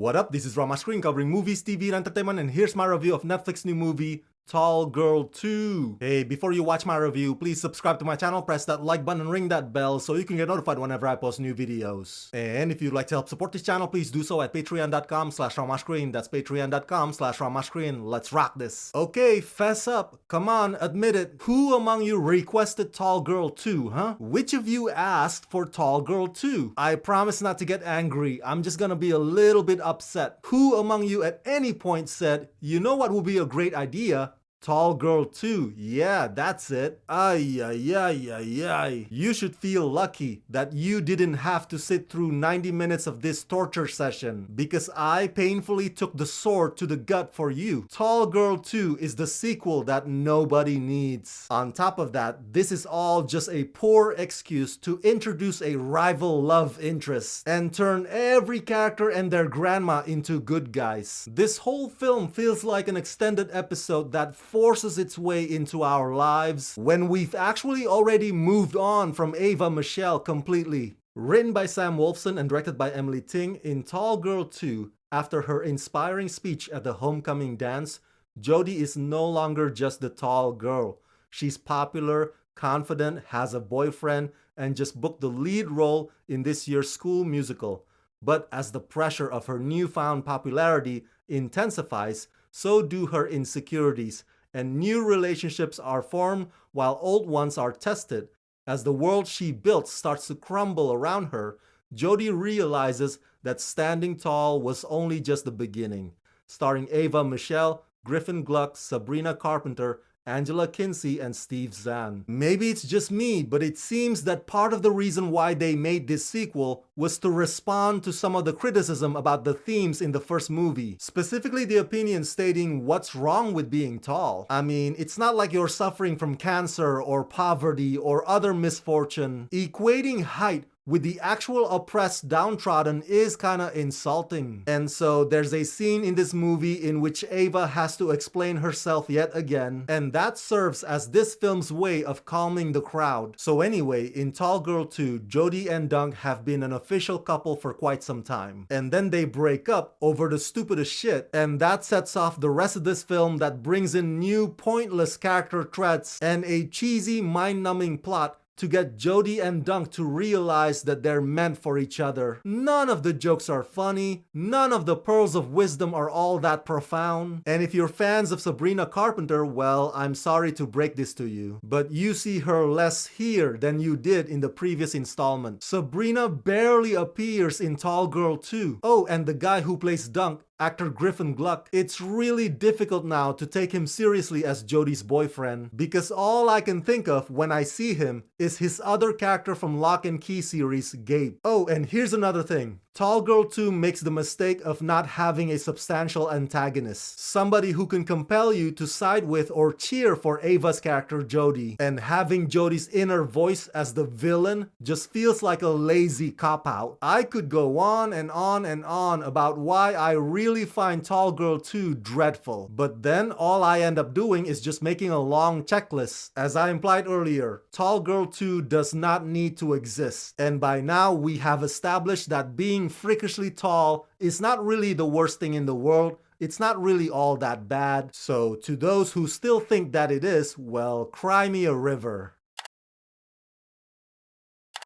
What up, this is Rama Screen covering movies, TV, and entertainment, and here's my review of Netflix new movie, Tall Girl 2. Hey, before you watch my review, please subscribe to my channel, press that like button and ring that bell so you can get notified whenever I post new videos. And if you'd like to help support this channel, please do so at patreon.com/ramascreen. That's patreon.com/ramascreen. Let's rock this. Okay, fess up. Come on, admit it. Who among you requested Tall Girl 2, huh? Which of you asked for Tall Girl 2? I promise not to get angry. I'm just gonna be a little bit upset. Who among you at any point said, you know what would be a great idea? Tall Girl 2, yeah, that's it. Ay, ay, ay, ay, ay. You should feel lucky that you didn't have to sit through 90 minutes of this torture session, because I painfully took the sword to the gut for you. Tall Girl 2 is the sequel that nobody needs. On top of that, this is all just a poor excuse to introduce a rival love interest and turn every character and their grandma into good guys. This whole film feels like an extended episode that forces its way into our lives when we've actually already moved on from Ava Michelle completely. Written by Sam Wolfson and directed by Emily Ting, in Tall Girl 2, after her inspiring speech at the homecoming dance, Jodie is no longer just the tall girl. She's popular, confident, has a boyfriend, and just booked the lead role in this year's school musical. But as the pressure of her newfound popularity intensifies, so do her insecurities, and new relationships are formed while old ones are tested. As the world she built starts to crumble around her, Jodie realizes that standing tall was only just the beginning. Starring Ava Michelle, Griffin Gluck, Sabrina Carpenter, Angela Kinsey, and Steve Zahn. Maybe it's just me, but it seems that part of the reason why they made this sequel was to respond to some of the criticism about the themes in the first movie. Specifically the opinion stating what's wrong with being tall. I mean, it's not like you're suffering from cancer or poverty or other misfortune. Equating height with the actual oppressed downtrodden is kinda insulting. And so there's a scene in this movie in which Ava has to explain herself yet again, and that serves as this film's way of calming the crowd. So anyway, in Tall Girl 2, Jodie and Dunk have been an official couple for quite some time. And then they break up over the stupidest shit, and that sets off the rest of this film that brings in new pointless character threats and a cheesy mind-numbing plot to get Jodie and Dunk to realize that they're meant for each other. None of the jokes are funny, none of the pearls of wisdom are all that profound. And if you're fans of Sabrina Carpenter, well, I'm sorry to break this to you, but you see her less here than you did in the previous installment. Sabrina barely appears in Tall Girl 2. Oh, and the guy who plays Dunk, actor Griffin Gluck, it's really difficult now to take him seriously as Jodie's boyfriend, because all I can think of when I see him is his other character from Lock and Key series, Gabe. Oh, and here's another thing. Tall Girl 2 makes the mistake of not having a substantial antagonist. Somebody who can compel you to side with or cheer for Ava's character Jodie. And having Jodie's inner voice as the villain just feels like a lazy cop-out. I could go on and on and on about why I really find Tall Girl 2 dreadful. But then all I end up doing is just making a long checklist. As I implied earlier, Tall Girl 2 does not need to exist. And by now we have established that being freakishly tall is not really the worst thing in the world. It's not really all that bad. So to those who still think that it is, well, cry me a river.